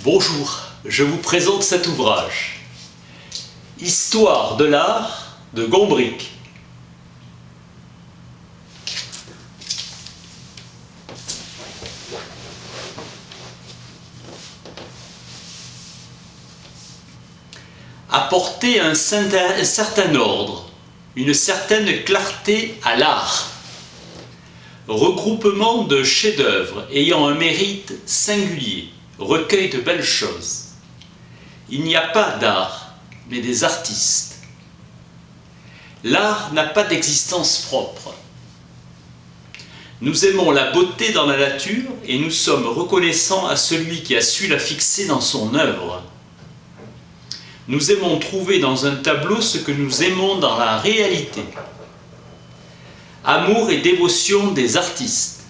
Bonjour, je vous présente cet ouvrage. Histoire de l'art de Gombrich. Apporter un certain ordre, une certaine clarté à l'art. Regroupement de chefs-d'œuvre ayant un mérite singulier, recueil de belles choses. Il n'y a pas d'art, mais des artistes. L'art n'a pas d'existence propre. Nous aimons la beauté dans la nature et nous sommes reconnaissants à celui qui a su la fixer dans son œuvre. Nous aimons trouver dans un tableau ce que nous aimons dans la réalité. Amour et dévotion des artistes.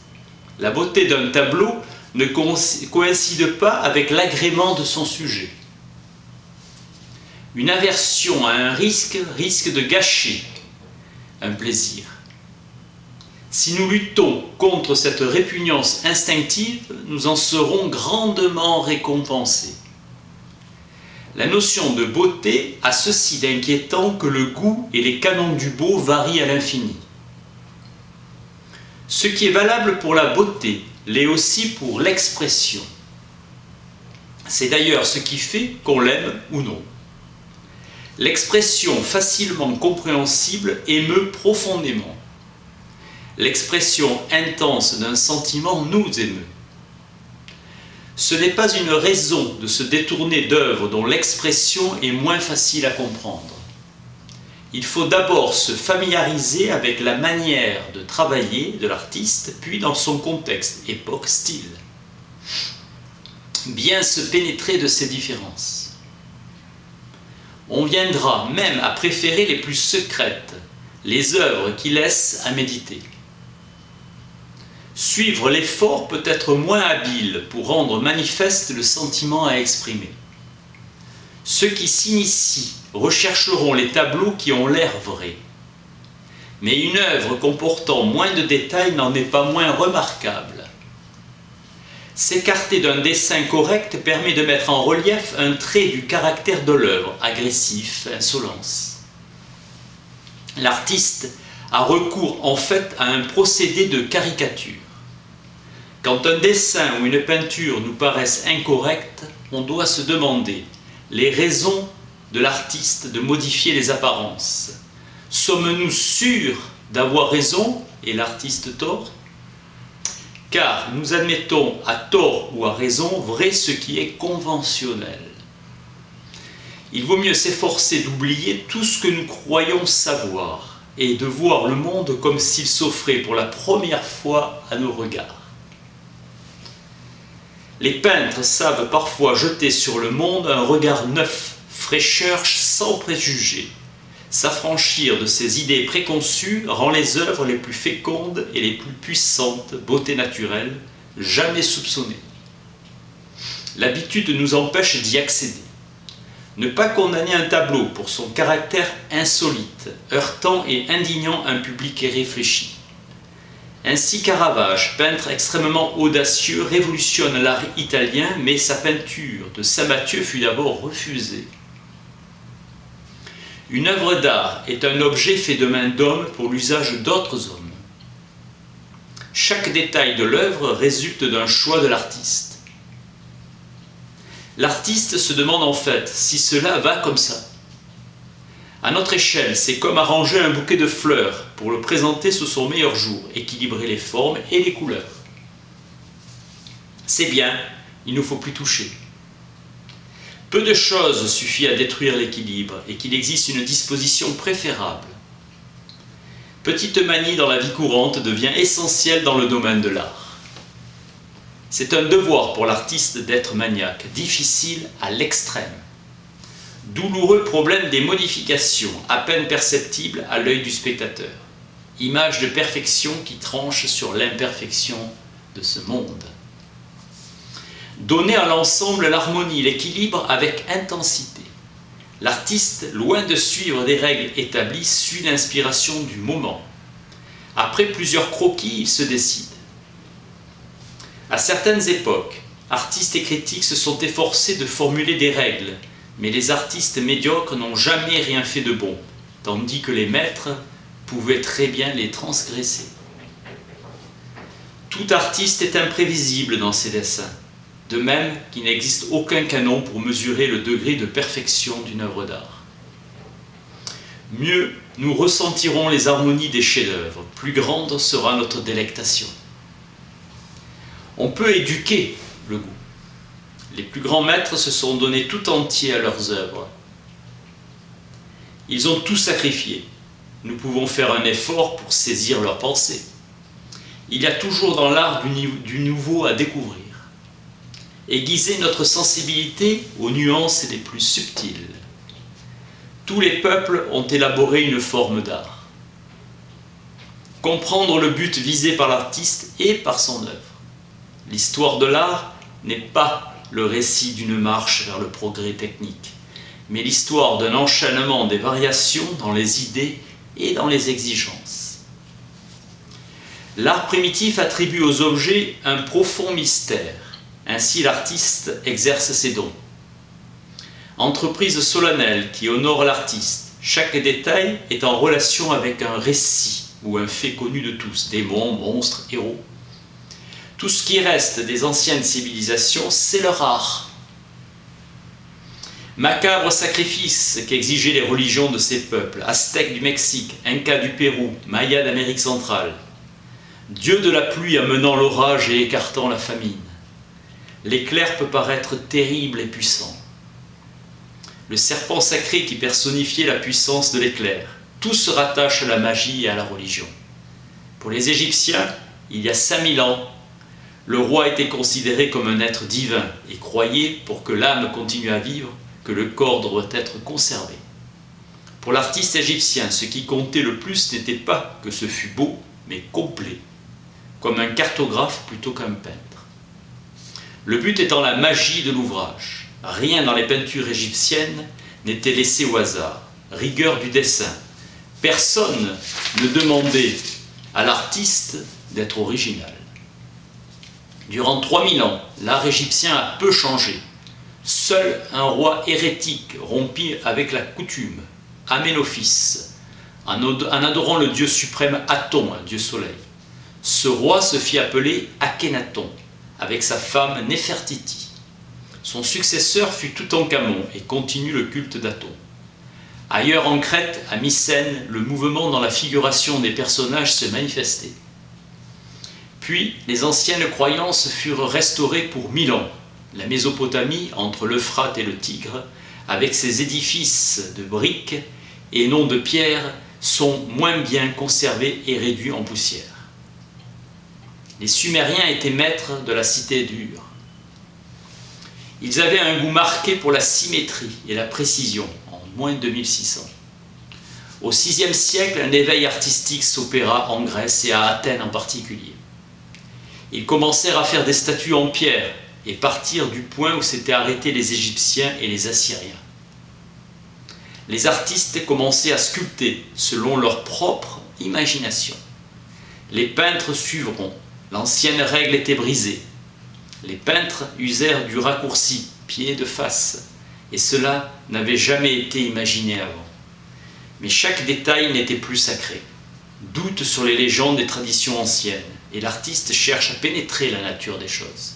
La beauté d'un tableau ne coïncide pas avec l'agrément de son sujet. Une aversion à un risque de gâcher un plaisir. Si nous luttons contre cette répugnance instinctive, nous en serons grandement récompensés. La notion de beauté a ceci d'inquiétant que le goût et les canons du beau varient à l'infini. Ce qui est valable pour la beauté l'est aussi pour l'expression. C'est d'ailleurs ce qui fait qu'on l'aime ou non. L'expression facilement compréhensible émeut profondément. L'expression intense d'un sentiment nous émeut. Ce n'est pas une raison de se détourner d'œuvres dont l'expression est moins facile à comprendre. Il faut d'abord se familiariser avec la manière de travailler de l'artiste, puis dans son contexte, époque, style. Bien se pénétrer de ces différences. On viendra même à préférer les plus secrètes, les œuvres qui laissent à méditer. Suivre l'effort peut être moins habile pour rendre manifeste le sentiment à exprimer. Ceux qui s'initient rechercheront les tableaux qui ont l'air vrais. Mais une œuvre comportant moins de détails n'en est pas moins remarquable. S'écarter d'un dessin correct permet de mettre en relief un trait du caractère de l'œuvre, agressif, insolence. L'artiste a recours en fait à un procédé de caricature. Quand un dessin ou une peinture nous paraissent incorrects, on doit se demander les raisons de l'artiste de modifier les apparences. Sommes-nous sûrs d'avoir raison et l'artiste tort? Car nous admettons à tort ou à raison vrai ce qui est conventionnel. Il vaut mieux s'efforcer d'oublier tout ce que nous croyons savoir et de voir le monde comme s'il s'offrait pour la première fois à nos regards. Les peintres savent parfois jeter sur le monde un regard neuf, fraîcheur sans préjugés. S'affranchir de ces idées préconçues rend les œuvres les plus fécondes et les plus puissantes, beauté naturelle, jamais soupçonnées. L'habitude nous empêche d'y accéder. Ne pas condamner un tableau pour son caractère insolite, heurtant et indignant un public irréfléchi. Ainsi Caravage, peintre extrêmement audacieux, révolutionne l'art italien, mais sa peinture de Saint-Mathieu fut d'abord refusée. Une œuvre d'art est un objet fait de main d'homme pour l'usage d'autres hommes. Chaque détail de l'œuvre résulte d'un choix de l'artiste. L'artiste se demande en fait si cela va comme ça. À notre échelle, c'est comme arranger un bouquet de fleurs pour le présenter sous son meilleur jour, équilibrer les formes et les couleurs. C'est bien, il ne faut plus toucher. Peu de choses suffit à détruire l'équilibre et qu'il existe une disposition préférable. Petite manie dans la vie courante devient essentielle dans le domaine de l'art. C'est un devoir pour l'artiste d'être maniaque, difficile à l'extrême. Douloureux problème des modifications, à peine perceptibles à l'œil du spectateur. Image de perfection qui tranche sur l'imperfection de ce monde. Donner à l'ensemble l'harmonie, l'équilibre avec intensité. L'artiste, loin de suivre des règles établies, suit l'inspiration du moment. Après plusieurs croquis, il se décide. À certaines époques, artistes et critiques se sont efforcés de formuler des règles, mais les artistes médiocres n'ont jamais rien fait de bon, tandis que les maîtres pouvaient très bien les transgresser. Tout artiste est imprévisible dans ses dessins, de même qu'il n'existe aucun canon pour mesurer le degré de perfection d'une œuvre d'art. Mieux, nous ressentirons les harmonies des chefs-d'œuvre, plus grande sera notre délectation. On peut éduquer le goût. Les plus grands maîtres se sont donnés tout entiers à leurs œuvres. Ils ont tout sacrifié. Nous pouvons faire un effort pour saisir leurs pensées. Il y a toujours dans l'art du nouveau à découvrir. Aiguiser notre sensibilité aux nuances les plus subtiles. Tous les peuples ont élaboré une forme d'art. Comprendre le but visé par l'artiste et par son œuvre. L'histoire de l'art n'est pas le récit d'une marche vers le progrès technique, mais l'histoire d'un enchaînement des variations dans les idées et dans les exigences. L'art primitif attribue aux objets un profond mystère. Ainsi, l'artiste exerce ses dons. Entreprise solennelle qui honore l'artiste. Chaque détail est en relation avec un récit ou un fait connu de tous, démons, monstres, héros. Tout ce qui reste des anciennes civilisations, c'est leur art. Macabre sacrifice qu'exigeaient les religions de ces peuples, aztèques du Mexique, incas du Pérou, mayas d'Amérique centrale. Dieu de la pluie amenant l'orage et écartant la famine. L'éclair peut paraître terrible et puissant. Le serpent sacré qui personnifiait la puissance de l'éclair. Tout se rattache à la magie et à la religion. Pour les Égyptiens, il y a 5000 ans, le roi était considéré comme un être divin et croyait, pour que l'âme continue à vivre, que le corps doit être conservé. Pour l'artiste égyptien, ce qui comptait le plus n'était pas que ce fût beau, mais complet, comme un cartographe plutôt qu'un peintre. Le but étant la magie de l'ouvrage. Rien dans les peintures égyptiennes n'était laissé au hasard. Rigueur du dessin. Personne ne demandait à l'artiste d'être original. Durant 3000 ans, l'art égyptien a peu changé. Seul un roi hérétique rompit avec la coutume, Aménophis, en adorant le dieu suprême Aton, un dieu soleil. Ce roi se fit appeler Akhenaton, avec sa femme Néfertiti. Son successeur fut Toutankhamon et continue le culte d'Aton. Ailleurs en Crète, à Mycène, le mouvement dans la figuration des personnages se manifestait. Puis, les anciennes croyances furent restaurées pour 1000 ans. La Mésopotamie, entre l'Euphrate et le Tigre, avec ses édifices de briques et non de pierre, sont moins bien conservés et réduits en poussière. Les Sumériens étaient maîtres de la cité d'Ur. Ils avaient un goût marqué pour la symétrie et la précision, en moins de 2600. Au VIe siècle, un éveil artistique s'opéra en Grèce et à Athènes en particulier. Ils commencèrent à faire des statues en pierre et partirent du point où s'étaient arrêtés les Égyptiens et les Assyriens. Les artistes commençaient à sculpter selon leur propre imagination. Les peintres suivront. L'ancienne règle était brisée. Les peintres usèrent du raccourci, pied de face, et cela n'avait jamais été imaginé avant. Mais chaque détail n'était plus sacré. Doute sur les légendes des traditions anciennes, et l'artiste cherche à pénétrer la nature des choses.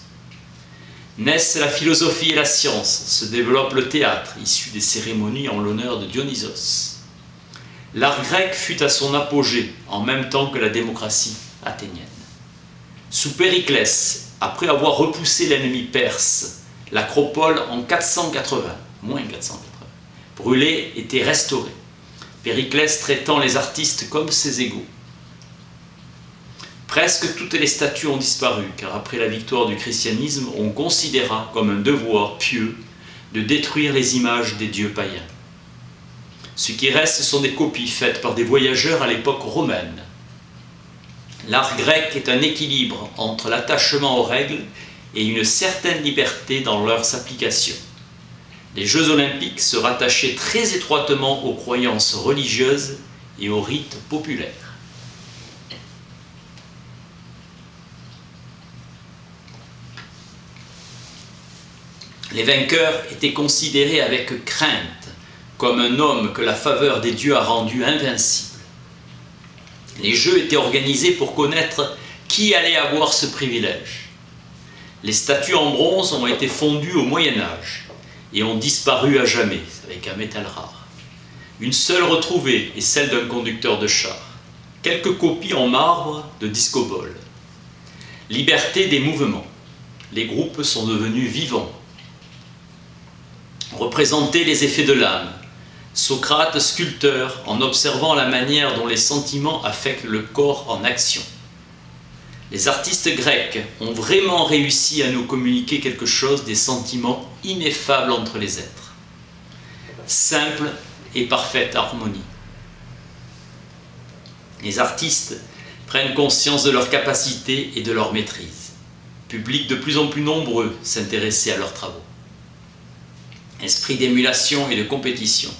Naissent la philosophie et la science, se développe le théâtre, issu des cérémonies en l'honneur de Dionysos. L'art grec fut à son apogée, en même temps que la démocratie athénienne. Sous Périclès, après avoir repoussé l'ennemi perse, l'acropole en 480, moins 480, brûlée était restaurée. Périclès traitant les artistes comme ses égaux. Presque toutes les statues ont disparu, car après la victoire du christianisme, on considéra comme un devoir pieux de détruire les images des dieux païens. Ce qui reste sont des copies faites par des voyageurs à l'époque romaine. L'art grec est un équilibre entre l'attachement aux règles et une certaine liberté dans leurs applications. Les Jeux olympiques se rattachaient très étroitement aux croyances religieuses et aux rites populaires. Les vainqueurs étaient considérés avec crainte, comme un homme que la faveur des dieux a rendu invincible. Les jeux étaient organisés pour connaître qui allait avoir ce privilège. Les statues en bronze ont été fondues au Moyen-Âge et ont disparu à jamais, avec un métal rare. Une seule retrouvée est celle d'un conducteur de char. Quelques copies en marbre de disco-ball. Liberté des mouvements. Les groupes sont devenus vivants. Représenter les effets de l'âme. Socrate, sculpteur, en observant la manière dont les sentiments affectent le corps en action. Les artistes grecs ont vraiment réussi à nous communiquer quelque chose des sentiments ineffables entre les êtres. Simple et parfaite harmonie. Les artistes prennent conscience de leur capacité et de leur maîtrise. Public de plus en plus nombreux s'intéressaient à leurs travaux. Esprit d'émulation et de compétition.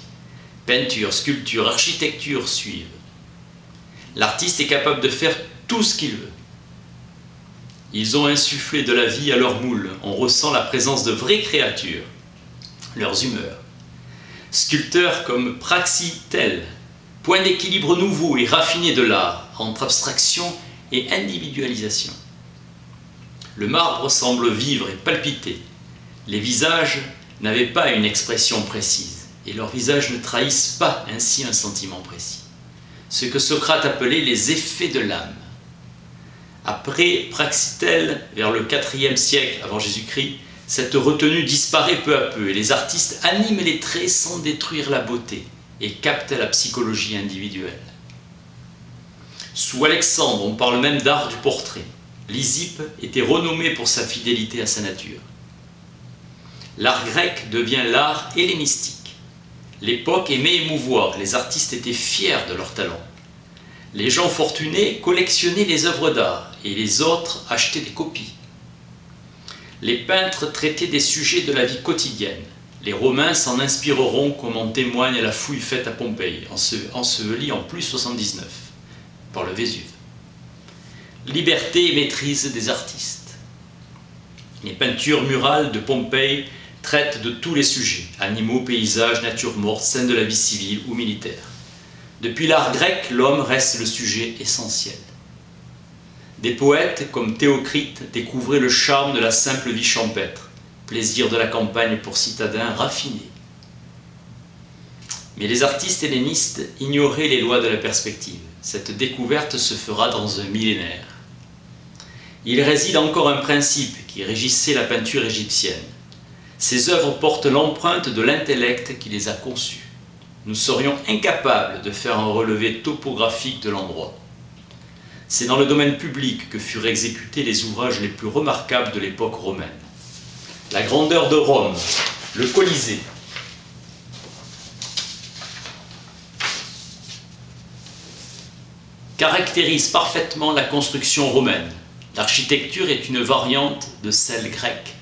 Peinture, sculpture, architecture suivent. L'artiste est capable de faire tout ce qu'il veut. Ils ont insufflé de la vie à leur moule. On ressent la présence de vraies créatures, leurs humeurs. Sculpteurs comme Praxitèle, point d'équilibre nouveau et raffiné de l'art, entre abstraction et individualisation. Le marbre semble vivre et palpiter. Les visages n'avaient pas une expression précise, et leurs visages ne trahissent pas ainsi un sentiment précis. Ce que Socrate appelait les effets de l'âme. Après Praxitèle, vers le IVe siècle avant Jésus-Christ, cette retenue disparaît peu à peu et les artistes animent les traits sans détruire la beauté et captent la psychologie individuelle. Sous Alexandre, on parle même d'art du portrait. Lysippe était renommé pour sa fidélité à sa nature. L'art grec devient l'art hellénistique. L'époque aimait émouvoir, les artistes étaient fiers de leur talent. Les gens fortunés collectionnaient les œuvres d'art et les autres achetaient des copies. Les peintres traitaient des sujets de la vie quotidienne. Les Romains s'en inspireront comme en témoigne la fouille faite à Pompéi, ensevelie en plus 79 par le Vésuve. Liberté et maîtrise des artistes. Les peintures murales de Pompéi traitent de tous les sujets, animaux, paysages, nature morte, scènes de la vie civile ou militaire. Depuis l'art grec, l'homme reste le sujet essentiel. Des poètes comme Théocrite découvraient le charme de la simple vie champêtre, plaisir de la campagne pour citadins raffinés. Mais les artistes hellénistes ignoraient les lois de la perspective. Cette découverte se fera dans un millénaire. Il réside encore un principe qui régissait la peinture égyptienne. Ces œuvres portent l'empreinte de l'intellect qui les a conçues. Nous serions incapables de faire un relevé topographique de l'endroit. C'est dans le domaine public que furent exécutés les ouvrages les plus remarquables de l'époque romaine. La grandeur de Rome, le Colisée, caractérise parfaitement la construction romaine. L'architecture est une variante de celle grecque.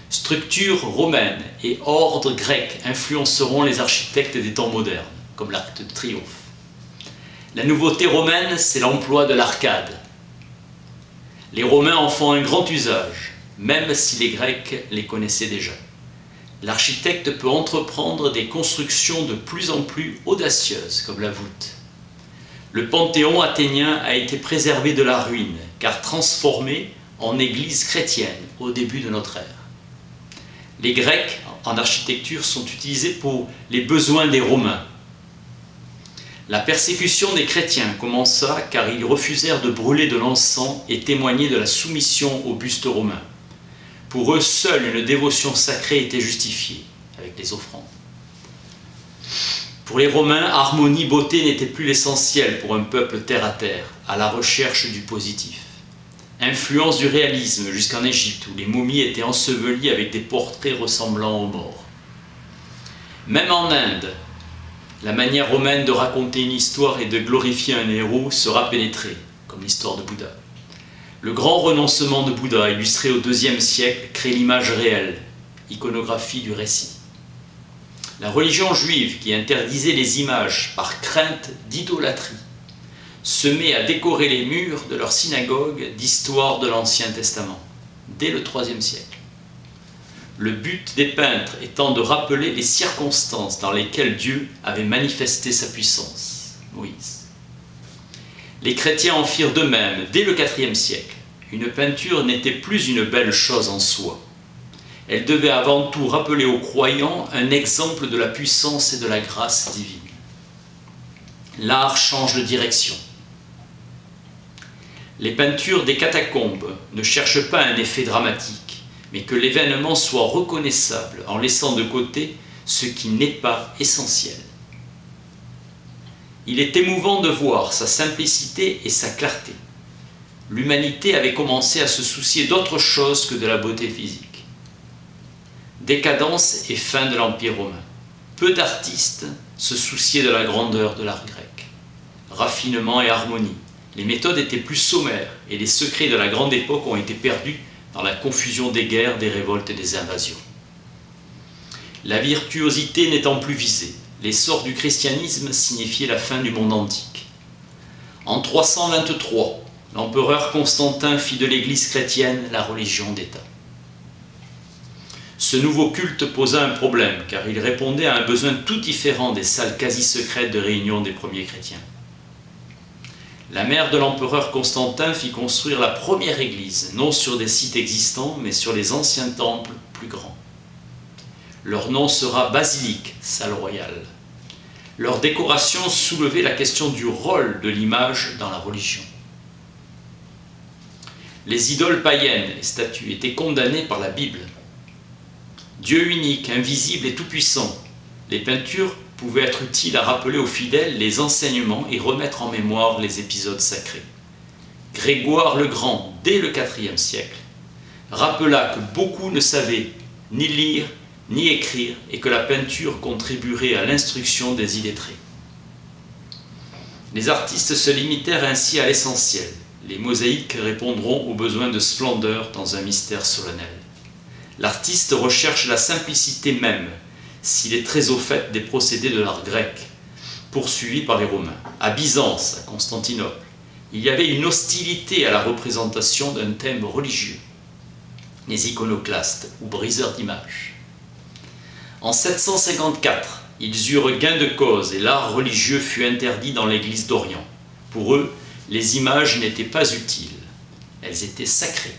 Structure romaine et ordre grec influenceront les architectes des temps modernes, comme l'Arc de Triomphe. La nouveauté romaine, c'est l'emploi de l'arcade. Les Romains en font un grand usage, même si les Grecs les connaissaient déjà. L'architecte peut entreprendre des constructions de plus en plus audacieuses, comme la voûte. Le Panthéon athénien a été préservé de la ruine, car transformé en église chrétienne au début de notre ère. Les Grecs, en architecture, sont utilisés pour les besoins des Romains. La persécution des chrétiens commença car ils refusèrent de brûler de l'encens et témoigner de la soumission au buste romain. Pour eux, seule une dévotion sacrée était justifiée, avec les offrandes. Pour les Romains, harmonie, beauté n'était plus l'essentiel pour un peuple terre à terre, à la recherche du positif. Influence du réalisme jusqu'en Égypte, où les momies étaient ensevelies avec des portraits ressemblant aux morts. Même en Inde, la manière romaine de raconter une histoire et de glorifier un héros sera pénétrée, comme l'histoire de Bouddha. Le grand renoncement de Bouddha, illustré au IIe siècle, crée l'image réelle, iconographie du récit. La religion juive, qui interdisait les images par crainte d'idolâtrie, se met à décorer les murs de leur synagogue d'histoire de l'Ancien Testament, dès le IIIe siècle. le but des peintres étant de rappeler les circonstances dans lesquelles Dieu avait manifesté sa puissance. Moïse. Les chrétiens en firent de même dès le IVe siècle. Une peinture n'était plus une belle chose en soi. Elle devait avant tout rappeler aux croyants un exemple de la puissance et de la grâce divine. L'art change de direction. Les peintures des catacombes ne cherchent pas un effet dramatique, mais que l'événement soit reconnaissable en laissant de côté ce qui n'est pas essentiel. Il est émouvant de voir sa simplicité et sa clarté. L'humanité avait commencé à se soucier d'autre chose que de la beauté physique. Décadence et fin de l'Empire romain. Peu d'artistes se souciaient de la grandeur de l'art grec. Raffinement et harmonie. Les méthodes étaient plus sommaires et les secrets de la grande époque ont été perdus dans la confusion des guerres, des révoltes et des invasions. La virtuosité n'étant plus visée, l'essor du christianisme signifiait la fin du monde antique. En 323, l'empereur Constantin fit de l'Église chrétienne la religion d'État. Ce nouveau culte posa un problème, car il répondait à un besoin tout différent des salles quasi secrètes de réunion des premiers chrétiens. La mère de l'empereur Constantin fit construire la première église, non sur des sites existants, mais sur les anciens temples plus grands. Leur nom sera basilique, salle royale. Leur décoration soulevait la question du rôle de l'image dans la religion. Les idoles païennes, les statues, étaient condamnées par la Bible. Dieu unique, invisible et tout-puissant, les peintures pouvaient être utiles à rappeler aux fidèles les enseignements et remettre en mémoire les épisodes sacrés. Grégoire le Grand, dès le IVe siècle, rappela que beaucoup ne savaient ni lire ni écrire et que la peinture contribuerait à l'instruction des illettrés. Les artistes se limitèrent ainsi à l'essentiel. Les mosaïques répondront aux besoins de splendeur dans un mystère solennel. L'artiste recherche la simplicité même, s'il est très au fait des procédés de l'art grec, poursuivis par les Romains. À Byzance, à Constantinople, il y avait une hostilité à la représentation d'un thème religieux, les iconoclastes ou briseurs d'images. En 754, ils eurent gain de cause et l'art religieux fut interdit dans l'Église d'Orient. Pour eux, les images n'étaient pas utiles, elles étaient sacrées.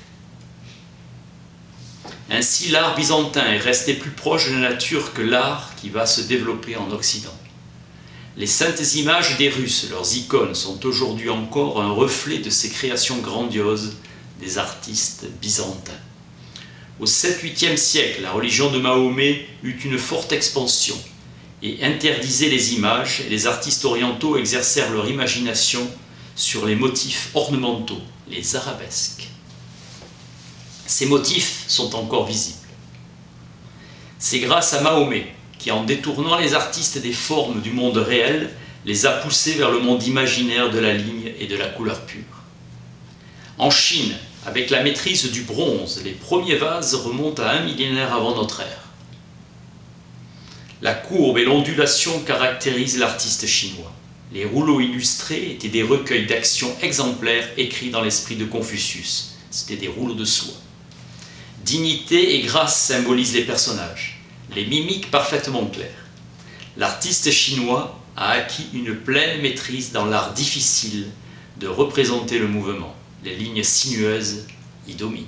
Ainsi, l'art byzantin est resté plus proche de la nature que l'art qui va se développer en Occident. Les saintes images des Russes, leurs icônes, sont aujourd'hui encore un reflet de ces créations grandioses des artistes byzantins. Au 7-8e siècle, la religion de Mahomet eut une forte expansion et interdisait les images, et les artistes orientaux exercèrent leur imagination sur les motifs ornementaux, les arabesques. Ces motifs sont encore visibles. C'est grâce à Mahomet qui, en détournant les artistes des formes du monde réel, les a poussés vers le monde imaginaire de la ligne et de la couleur pure. En Chine, avec la maîtrise du bronze, les premiers vases remontent à 1 millénaire avant notre ère. La courbe et l'ondulation caractérisent l'artiste chinois. Les rouleaux illustrés étaient des recueils d'actions exemplaires écrits dans l'esprit de Confucius. C'était des rouleaux de soie. Dignité et grâce symbolisent les personnages, les mimiques parfaitement claires. L'artiste chinois a acquis une pleine maîtrise dans l'art difficile de représenter le mouvement. Les lignes sinueuses y dominent.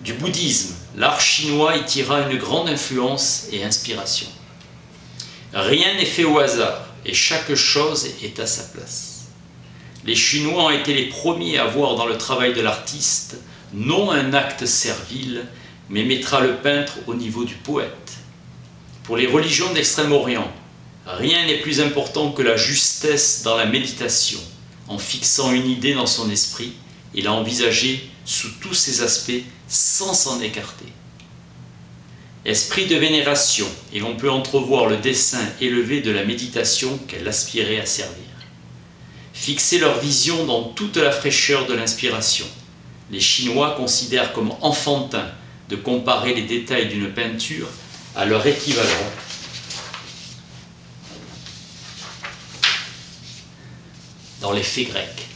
Du bouddhisme, l'art chinois y tira une grande influence et inspiration. Rien n'est fait au hasard et chaque chose est à sa place. Les Chinois ont été les premiers à voir dans le travail de l'artiste non un acte servile, mais mettra le peintre au niveau du poète. Pour les religions d'Extrême-Orient, rien n'est plus important que la justesse dans la méditation. En fixant une idée dans son esprit et la envisager sous tous ses aspects sans s'en écarter. Esprit de vénération, et on peut entrevoir le dessein élevé de la méditation qu'elle aspirait à servir. Fixer leur vision dans toute la fraîcheur de l'inspiration. Les Chinois considèrent comme enfantin de comparer les détails d'une peinture à leur équivalent dans les faits grecs.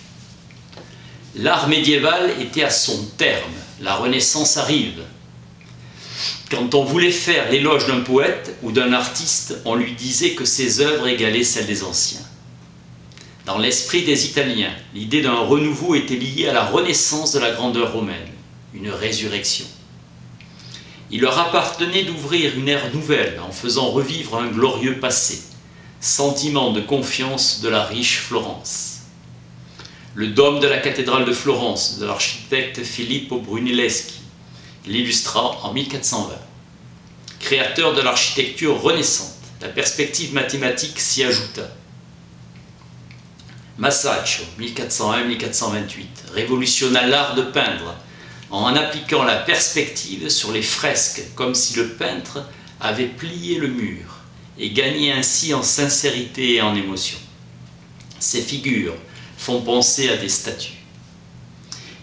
L'art médiéval était à son terme, la Renaissance arrive. Quand on voulait faire l'éloge d'un poète ou d'un artiste, on lui disait que ses œuvres égalaient celles des anciens. Dans l'esprit des Italiens, l'idée d'un renouveau était liée à la renaissance de la grandeur romaine, une résurrection. Il leur appartenait d'ouvrir une ère nouvelle en faisant revivre un glorieux passé, sentiment de confiance de la riche Florence. Le dôme de la cathédrale de Florence de l'architecte Filippo Brunelleschi l'illustra en 1420. Créateur de l'architecture renaissante, la perspective mathématique s'y ajouta. Masaccio, 1401-1428, révolutionna l'art de peindre en appliquant la perspective sur les fresques, comme si le peintre avait plié le mur et gagné ainsi en sincérité et en émotion. Ces figures font penser à des statues.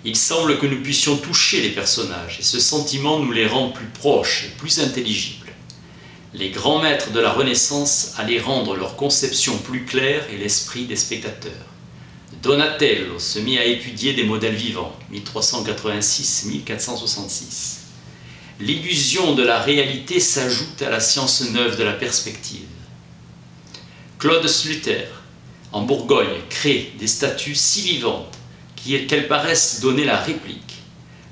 Il semble que nous puissions toucher les personnages et ce sentiment nous les rend plus proches et plus intelligibles. Les grands maîtres de la Renaissance allaient rendre leur conception plus claire et l'esprit des spectateurs. Donatello se mit à étudier des modèles vivants, 1386-1466. L'illusion de la réalité s'ajoute à la science neuve de la perspective. Claude Sluter, en Bourgogne, crée des statues si vivantes qu'elles paraissent donner la réplique.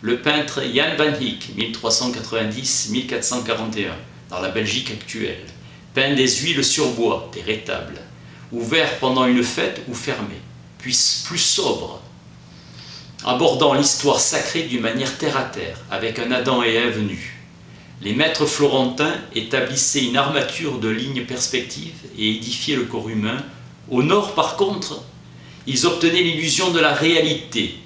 Le peintre Jan van Eyck, 1390-1441, dans la Belgique actuelle, peint des huiles sur bois, des rétables, ouverts pendant une fête ou fermés, puis plus sobres, abordant l'histoire sacrée d'une manière terre-à-terre, avec un Adam et Ève nus. Les maîtres florentins établissaient une armature de lignes perspectives et édifiaient le corps humain. Au nord, par contre, ils obtenaient l'illusion de la réalité,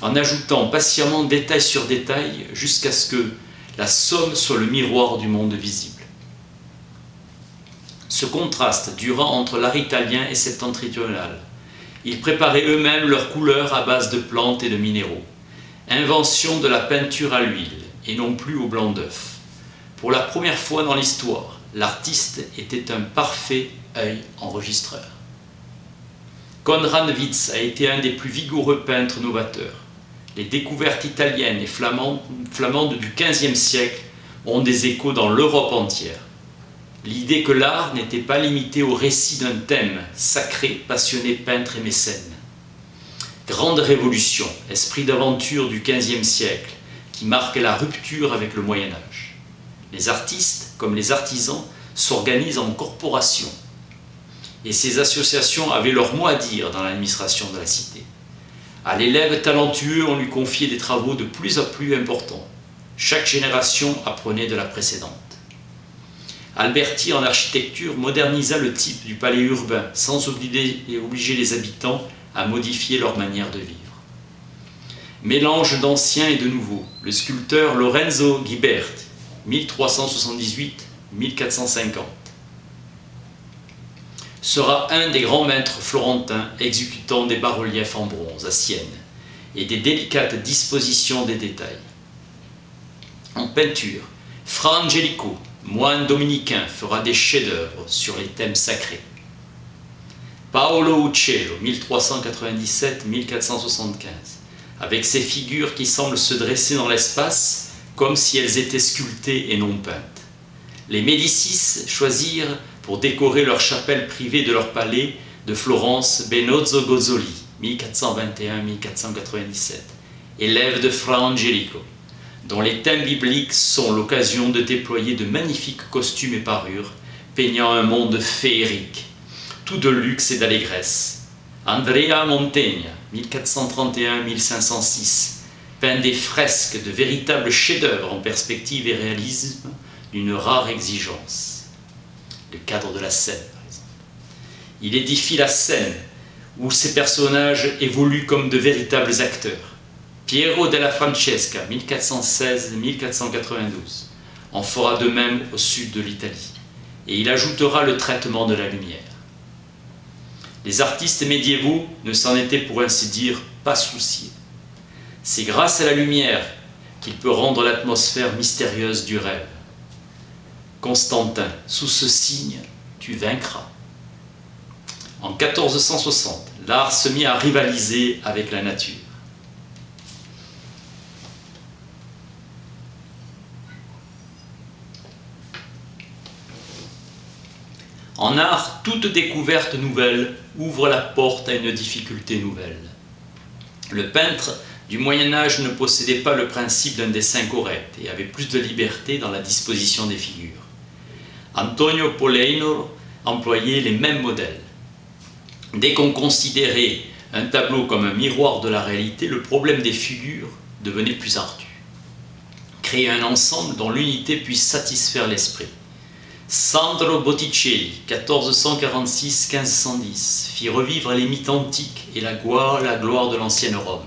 en ajoutant patiemment détail sur détail jusqu'à ce que la somme soit le miroir du monde visible. Ce contraste dura entre l'art italien et septentrional. Ils préparaient eux-mêmes leurs couleurs à base de plantes et de minéraux. Invention de la peinture à l'huile et non plus au blanc d'œuf. Pour la première fois dans l'histoire, l'artiste était un parfait œil enregistreur. Konrad Witz a été un des plus vigoureux peintres novateurs. Les découvertes italiennes et flamandes du XVe siècle ont des échos dans l'Europe entière. L'idée que l'art n'était pas limité au récit d'un thème sacré passionné peintre et mécène. Grande révolution, esprit d'aventure du XVe siècle, qui marque la rupture avec le Moyen-Âge. Les artistes, comme les artisans, s'organisent en corporations. Et ces associations avaient leur mot à dire dans l'administration de la cité. À l'élève talentueux, on lui confiait des travaux de plus en plus importants. Chaque génération apprenait de la précédente. Alberti, en architecture, modernisa le type du palais urbain sans obliger les habitants à modifier leur manière de vivre. Mélange d'ancien et de nouveau, le sculpteur Lorenzo Ghiberti, 1378-1450, sera un des grands maîtres florentins exécutant des bas-reliefs en bronze à Sienne et des délicates dispositions des détails. En peinture, Fra Angelico, moine dominicain, fera des chefs-d'œuvre sur les thèmes sacrés. Paolo Uccello, 1397-1475, avec ses figures qui semblent se dresser dans l'espace comme si elles étaient sculptées et non peintes. Les Médicis choisirent pour décorer leur chapelle privée de leur palais de Florence Benozzo Gozzoli, 1421-1497, élève de Fra Angelico, dont les thèmes bibliques sont l'occasion de déployer de magnifiques costumes et parures, peignant un monde féerique, tout de luxe et d'allégresse. Andrea Mantegna, 1431-1506, peint des fresques de véritables chefs-d'œuvre en perspective et réalisme d'une rare exigence. Le cadre de la scène, par exemple. Il édifie la scène où ces personnages évoluent comme de véritables acteurs. Piero della Francesca, 1416-1492, en fera de même au sud de l'Italie, et il ajoutera le traitement de la lumière. Les artistes médiévaux ne s'en étaient pour ainsi dire pas souciés. C'est grâce à la lumière qu'il peut rendre l'atmosphère mystérieuse du rêve. Constantin, sous ce signe, tu vaincras. En 1460, l'art se mit à rivaliser avec la nature. En art, toute découverte nouvelle ouvre la porte à une difficulté nouvelle. Le peintre du Moyen-Âge ne possédait pas le principe d'un dessin correct et avait plus de liberté dans la disposition des figures. Antonio Polleino employait les mêmes modèles. Dès qu'on considérait un tableau comme un miroir de la réalité, le problème des figures devenait plus ardu. Créer un ensemble dont l'unité puisse satisfaire l'esprit. Sandro Botticelli, 1446-1510, fit revivre les mythes antiques et la gloire de l'ancienne Rome.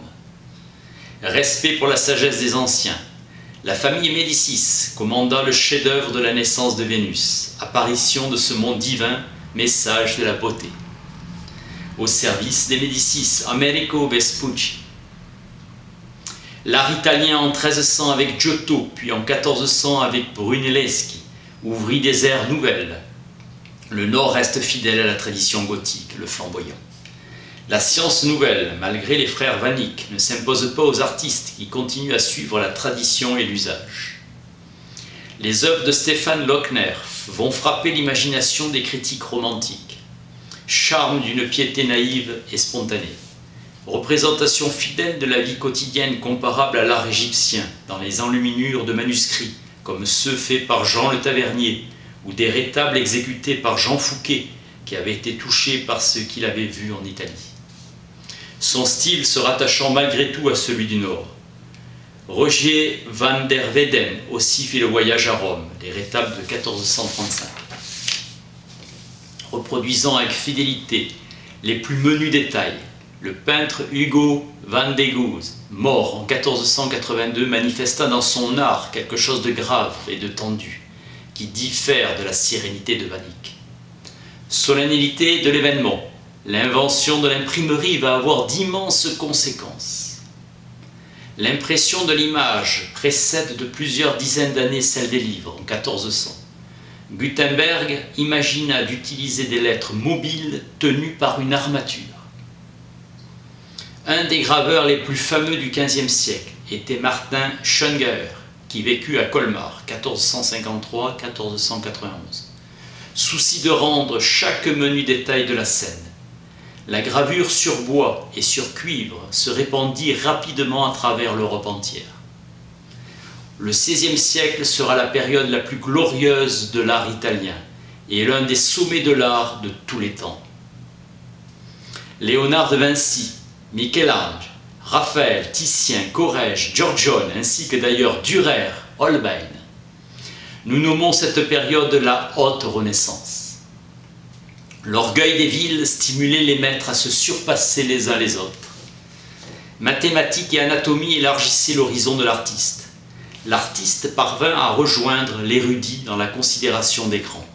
Respect pour la sagesse des anciens. La famille Médicis commanda le chef-d'œuvre de la naissance de Vénus, apparition de ce monde divin, message de la beauté. Au service des Médicis, Amerigo Vespucci. L'art italien en 1300 avec Giotto, puis en 1400 avec Brunelleschi, ouvrit des ères nouvelles. Le Nord reste fidèle à la tradition gothique, le flamboyant. La science nouvelle, malgré les frères Van Eyck, ne s'impose pas aux artistes qui continuent à suivre la tradition et l'usage. Les œuvres de Stéphane Lochner vont frapper l'imagination des critiques romantiques. Charme d'une piété naïve et spontanée. Représentation fidèle de la vie quotidienne comparable à l'art égyptien, dans les enluminures de manuscrits, comme ceux faits par Jean le Tavernier, ou des rétables exécutés par Jean Fouquet, qui avait été touché par ce qu'il avait vu en Italie. Son style se rattachant malgré tout à celui du Nord. Roger van der Weyden aussi fit le voyage à Rome, les rétables de 1435. Reproduisant avec fidélité les plus menus détails, le peintre Hugo van de Goes, mort en 1482, manifesta dans son art quelque chose de grave et de tendu, qui diffère de la sérénité de Van Eyck. Solennité de l'événement, l'invention de l'imprimerie va avoir d'immenses conséquences. L'impression de l'image précède de plusieurs dizaines d'années celle des livres, en 1400. Gutenberg imagina d'utiliser des lettres mobiles tenues par une armature. Un des graveurs les plus fameux du XVe siècle était Martin Schongauer, qui vécut à Colmar, 1453-1491. Souci de rendre chaque menu détail de la scène. La gravure sur bois et sur cuivre se répandit rapidement à travers l'Europe entière. Le XVIe siècle sera la période la plus glorieuse de l'art italien et l'un des sommets de l'art de tous les temps. Léonard de Vinci, Michel-Ange, Raphaël, Titien, Corrège, Giorgione, ainsi que d'ailleurs Dürer, Holbein. Nous nommons cette période la Haute Renaissance. L'orgueil des villes stimulait les maîtres à se surpasser les uns les autres. Mathématiques et anatomie élargissaient l'horizon de l'artiste. L'artiste parvint à rejoindre l'érudit dans la considération des grands.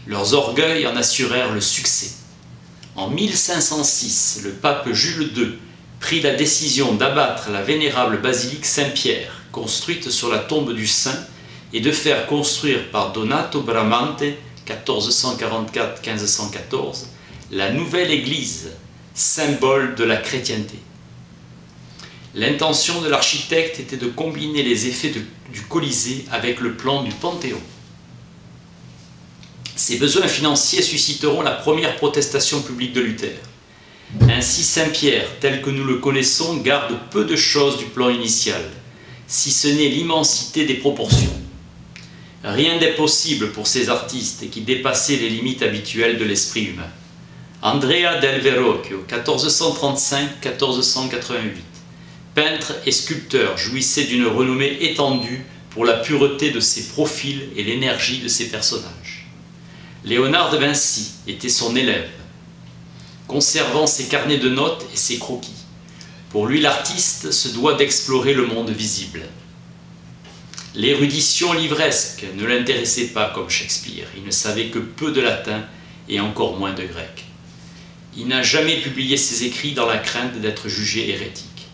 Leurs orgueils en assurèrent le succès. En 1506, le pape Jules II prit la décision d'abattre la vénérable basilique Saint-Pierre, construite sur la tombe du saint, et de faire construire par Donato Bramante, 1444-1514, la nouvelle église, symbole de la chrétienté. L'intention de l'architecte était de combiner les effets du Colisée avec le plan du Panthéon. Ces besoins financiers susciteront la première protestation publique de Luther. Ainsi Saint-Pierre, tel que nous le connaissons, garde peu de choses du plan initial, si ce n'est l'immensité des proportions. Rien n'est possible pour ces artistes qui dépassaient les limites habituelles de l'esprit humain. Andrea del Verrocchio, 1435-1488, peintre et sculpteur, jouissait d'une renommée étendue pour la pureté de ses profils et l'énergie de ses personnages. Léonard de Vinci était son élève, conservant ses carnets de notes et ses croquis. Pour lui, l'artiste se doit d'explorer le monde visible. L'érudition livresque ne l'intéressait pas comme Shakespeare. Il ne savait que peu de latin et encore moins de grec. Il n'a jamais publié ses écrits dans la crainte d'être jugé hérétique.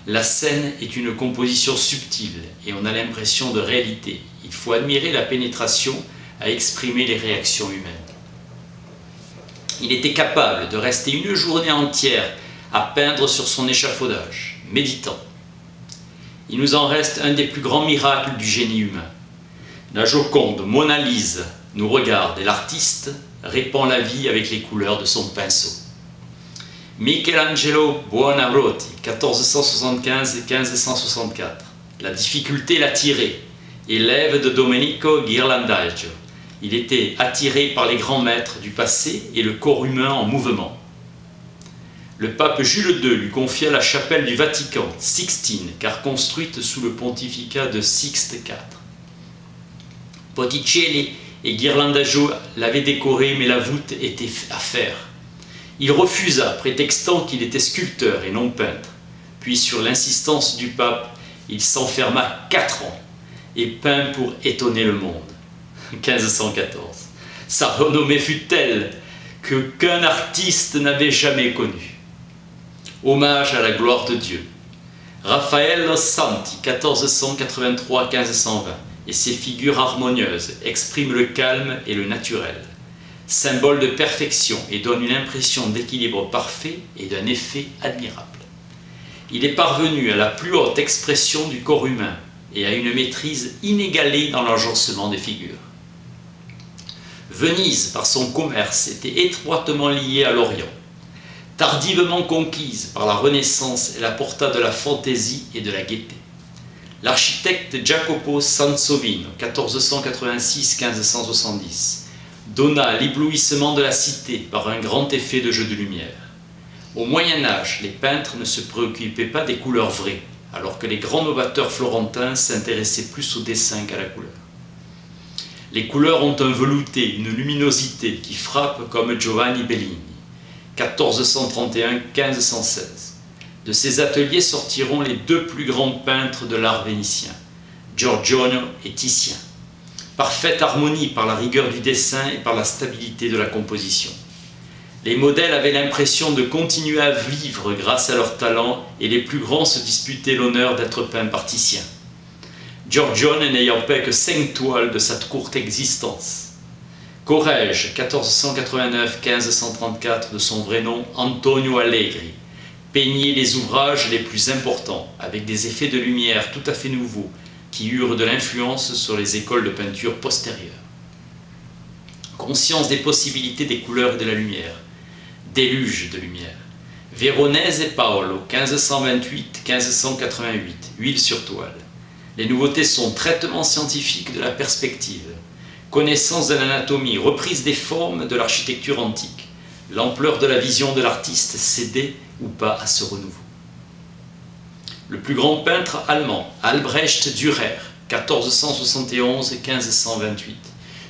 La scène est une composition subtile et on a l'impression de réalité. Il faut admirer la pénétration à exprimer les réactions humaines. Il était capable de rester une journée entière à peindre sur son échafaudage, méditant. Il nous en reste un des plus grands miracles du génie humain. La Joconde, Mona Lisa, nous regarde et l'artiste répand la vie avec les couleurs de son pinceau. Michelangelo Buonarroti, 1475-1564. La difficulté l'attirait, élève de Domenico Ghirlandaio. Il était attiré par les grands maîtres du passé et le corps humain en mouvement. Le pape Jules II lui confia la chapelle du Vatican, Sixtine, car construite sous le pontificat de Sixte IV. Botticelli et Ghirlandaio l'avaient décoré, mais la voûte était à faire. Il refusa, prétextant qu'il était sculpteur et non peintre. Puis, sur l'insistance du pape, il s'enferma 4 ans et peint pour étonner le monde. 1514. Sa renommée fut telle qu'un artiste n'avait jamais connue. Hommage à la gloire de Dieu. Raffaello Santi, 1483-1520, et ses figures harmonieuses expriment le calme et le naturel, symbole de perfection et donne une impression d'équilibre parfait et d'un effet admirable. Il est parvenu à la plus haute expression du corps humain et à une maîtrise inégalée dans l'agencement des figures. Venise, par son commerce, était étroitement liée à l'Orient. Tardivement conquise par la Renaissance, elle apporta de la fantaisie et de la gaieté. L'architecte Jacopo Sansovino, 1486-1570, donna l'éblouissement de la cité par un grand effet de jeu de lumière. Au Moyen Âge, les peintres ne se préoccupaient pas des couleurs vraies, alors que les grands novateurs florentins s'intéressaient plus au dessin qu'à la couleur. Les couleurs ont un velouté, une luminosité qui frappe comme Giovanni Bellini, 1431-1516. De ces ateliers sortiront les 2 plus grands peintres de l'art vénitien, Giorgione et Titien. Parfaite harmonie par la rigueur du dessin et par la stabilité de la composition. Les modèles avaient l'impression de continuer à vivre grâce à leur talent et les plus grands se disputaient l'honneur d'être peints par Titien. Giorgione n'ayant pas que 5 toiles de sa courte existence. Corrège, 1489-1534, de son vrai nom Antonio Allegri, peignait les ouvrages les plus importants, avec des effets de lumière tout à fait nouveaux, qui eurent de l'influence sur les écoles de peinture postérieures. Conscience des possibilités des couleurs et de la lumière, déluge de lumière. Véronèse et Paolo, 1528-1588, huile sur toile. Les nouveautés sont traitement scientifique de la perspective, connaissance de l'anatomie, reprise des formes de l'architecture antique. L'ampleur de la vision de l'artiste cédait ou pas à ce renouveau. Le plus grand peintre allemand, Albrecht Dürer, 1471-1528,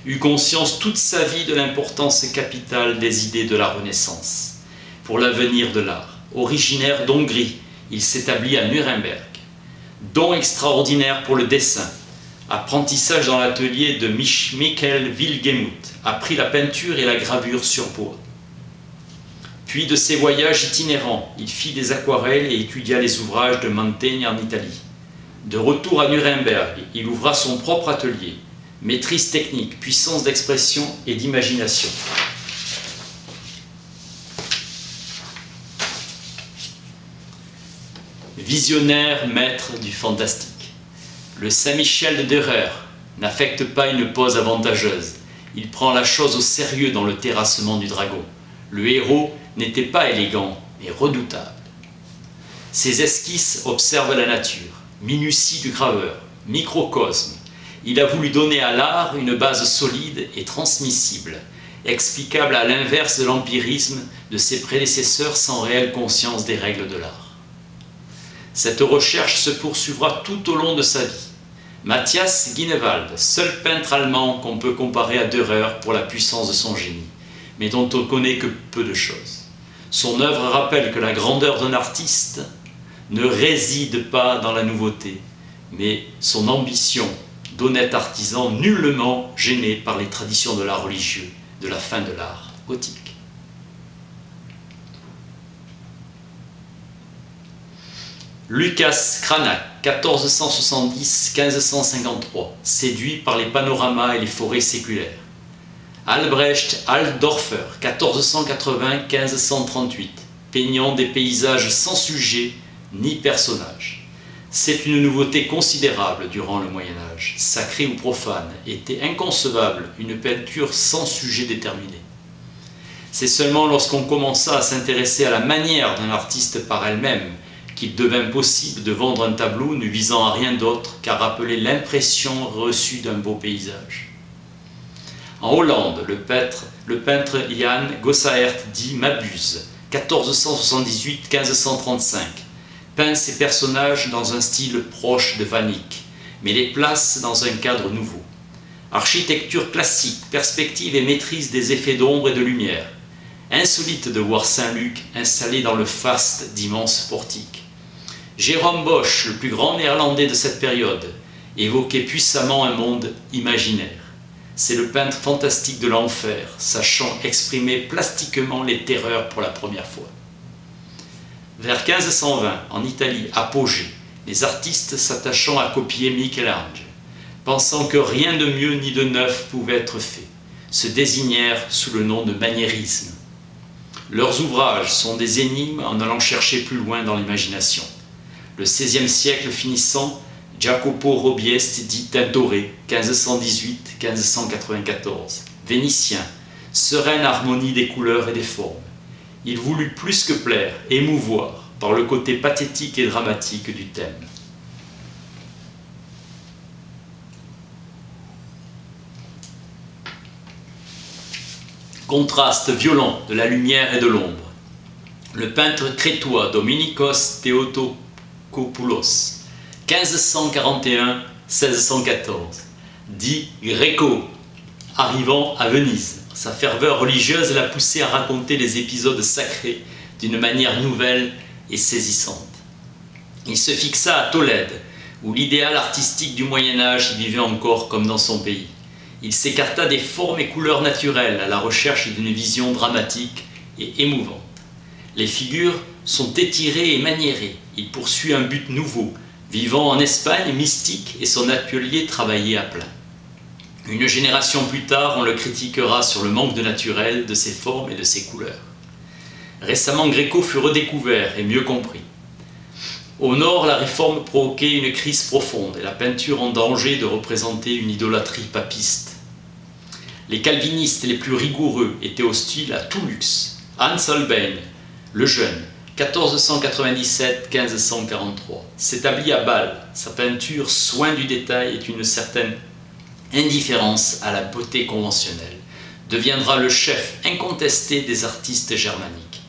eut conscience toute sa vie de l'importance capitale des idées de la Renaissance. Pour l'avenir de l'art, originaire d'Hongrie, il s'établit à Nuremberg. Don extraordinaire pour le dessin. Apprentissage dans l'atelier de Michael Wilgemuth, apprit la peinture et la gravure sur bois. Puis de ses voyages itinérants, il fit des aquarelles et étudia les ouvrages de Mantegna en Italie. De retour à Nuremberg, il ouvra son propre atelier. Maîtrise technique, puissance d'expression et d'imagination. Visionnaire maître du fantastique. Le Saint-Michel de Dürer n'affecte pas une pose avantageuse. Il prend la chose au sérieux dans le terrassement du dragon. Le héros n'était pas élégant, mais redoutable. Ses esquisses observent la nature, minutie du graveur, microcosme. Il a voulu donner à l'art une base solide et transmissible, explicable à l'inverse de l'empirisme de ses prédécesseurs sans réelle conscience des règles de l'art. Cette recherche se poursuivra tout au long de sa vie. Matthias Ginewald, seul peintre allemand qu'on peut comparer à Dürer pour la puissance de son génie, mais dont on connaît que peu de choses. Son œuvre rappelle que la grandeur d'un artiste ne réside pas dans la nouveauté, mais son ambition d'honnête artisan nullement gêné par les traditions de l'art religieux de la fin de l'art gothique. Lucas Cranach, 1470-1553, séduit par les panoramas et les forêts séculaires. Albrecht Altdorfer, 1480-1538, peignant des paysages sans sujet ni personnage. C'est une nouveauté considérable durant le Moyen Âge. Sacré ou profane, était inconcevable une peinture sans sujet déterminé. C'est seulement lorsqu'on commença à s'intéresser à la manière d'un artiste par elle-même qu'il devint possible de vendre un tableau ne visant à rien d'autre qu'à rappeler l'impression reçue d'un beau paysage. En Hollande, le peintre Jan Gossaert dit Mabuse, 1478-1535, peint ses personnages dans un style proche de Van Eyck, mais les place dans un cadre nouveau. Architecture classique, perspective et maîtrise des effets d'ombre et de lumière. Insolite de voir Saint-Luc installé dans le faste d'immenses portiques. Jérôme Bosch, le plus grand néerlandais de cette période, évoquait puissamment un monde imaginaire. C'est le peintre fantastique de l'enfer, sachant exprimer plastiquement les terreurs pour la première fois. Vers 1520, en Italie, apogée, les artistes s'attachant à copier Michel-Ange, pensant que rien de mieux ni de neuf pouvait être fait, se désignèrent sous le nom de maniérisme. Leurs ouvrages sont des énigmes en allant chercher plus loin dans l'imagination. Le XVIe siècle finissant, Jacopo Robiest dit Tintoret, 1518-1594, vénitien, sereine harmonie des couleurs et des formes. Il voulut plus que plaire, émouvoir, par le côté pathétique et dramatique du thème. Contraste violent de la lumière et de l'ombre. Le peintre crétois Dominikos Theotokopoulos, 1541-1614, dit Gréco, arrivant à Venise. Sa ferveur religieuse l'a poussé à raconter les épisodes sacrés d'une manière nouvelle et saisissante. Il se fixa à Tolède, où l'idéal artistique du Moyen-Âge y vivait encore comme dans son pays. Il s'écarta des formes et couleurs naturelles à la recherche d'une vision dramatique et émouvante. Les figures sont étirées et maniérées. Il poursuit un but nouveau, vivant en Espagne mystique et son atelier travaillé à plein. Une génération plus tard, on le critiquera sur le manque de naturel de ses formes et de ses couleurs. Récemment, Gréco fut redécouvert et mieux compris. Au nord, la réforme provoquait une crise profonde et la peinture en danger de représenter une idolâtrie papiste. Les calvinistes les plus rigoureux étaient hostiles à tout luxe. Hans Holbein, le jeune, 1497-1543, s'établit à Bâle. Sa peinture, soin du détail et une certaine indifférence à la beauté conventionnelle, deviendra le chef incontesté des artistes germaniques.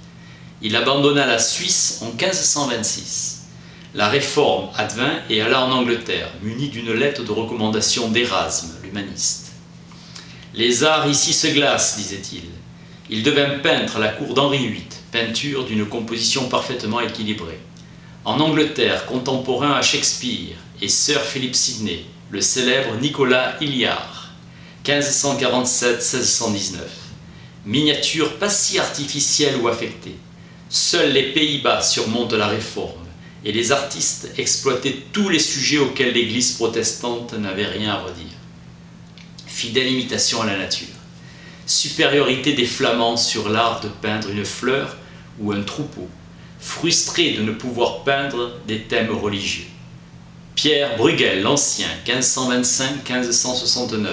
Il abandonna la Suisse en 1526. La Réforme advint et alla en Angleterre, muni d'une lettre de recommandation d'Érasme, l'humaniste. Les arts ici se glacent, disait-il. Il devint peintre à la cour d'Henri VIII, peinture d'une composition parfaitement équilibrée. En Angleterre, contemporain à Shakespeare et Sir Philip Sidney, le célèbre Nicolas Hilliard, 1547-1619. Miniature pas si artificielle ou affectée. Seuls les Pays-Bas surmontent la Réforme, et les artistes exploitaient tous les sujets auxquels l'Église protestante n'avait rien à redire. Fidèle imitation à la nature. Supériorité des Flamands sur l'art de peindre une fleur ou un troupeau, frustrés de ne pouvoir peindre des thèmes religieux. Pierre Bruegel, l'Ancien, 1525-1569,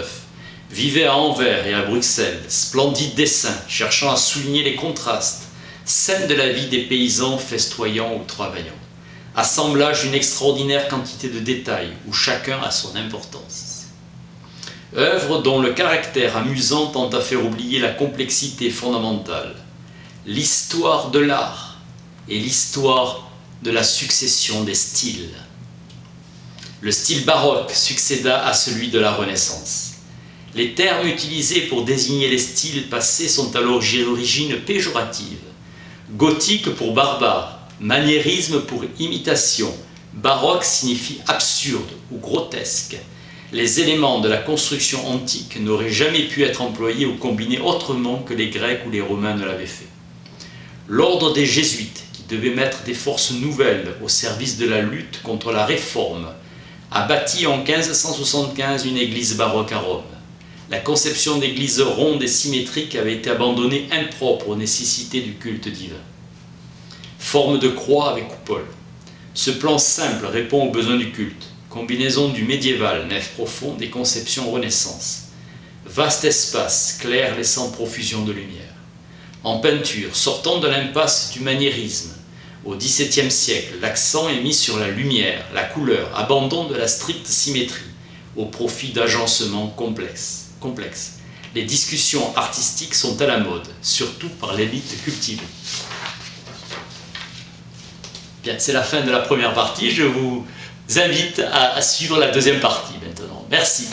vivait à Anvers et à Bruxelles, splendide dessin, cherchant à souligner les contrastes, scène de la vie des paysans festoyants ou travaillant, assemblage d'une extraordinaire quantité de détails où chacun a son importance. Œuvre dont le caractère amusant tend à faire oublier la complexité fondamentale, l'histoire de l'art et l'histoire de la succession des styles. Le style baroque succéda à celui de la Renaissance. Les termes utilisés pour désigner les styles passés sont à l'origine péjorative. Gothique pour barbare, maniérisme pour imitation, baroque signifie absurde ou grotesque. Les éléments de la construction antique n'auraient jamais pu être employés ou combinés autrement que les Grecs ou les Romains ne l'avaient fait. L'ordre des Jésuites, qui devait mettre des forces nouvelles au service de la lutte contre la Réforme, a bâti en 1575 une église baroque à Rome. La conception d'église ronde et symétrique avait été abandonnée impropre aux nécessités du culte divin. Forme de croix avec coupole. Ce plan simple répond aux besoins du culte. Combinaison du médiéval, nef profonde, et conception Renaissance. Vaste espace, clair laissant profusion de lumière. En peinture, sortant de l'impasse du maniérisme. Au XVIIe siècle, l'accent est mis sur la lumière, la couleur, abandon de la stricte symétrie, au profit d'agencements complexes. Les discussions artistiques sont à la mode, surtout par l'élite cultivée. Bien, c'est la fin de la première partie. Je vous invite à suivre la deuxième partie maintenant. Merci.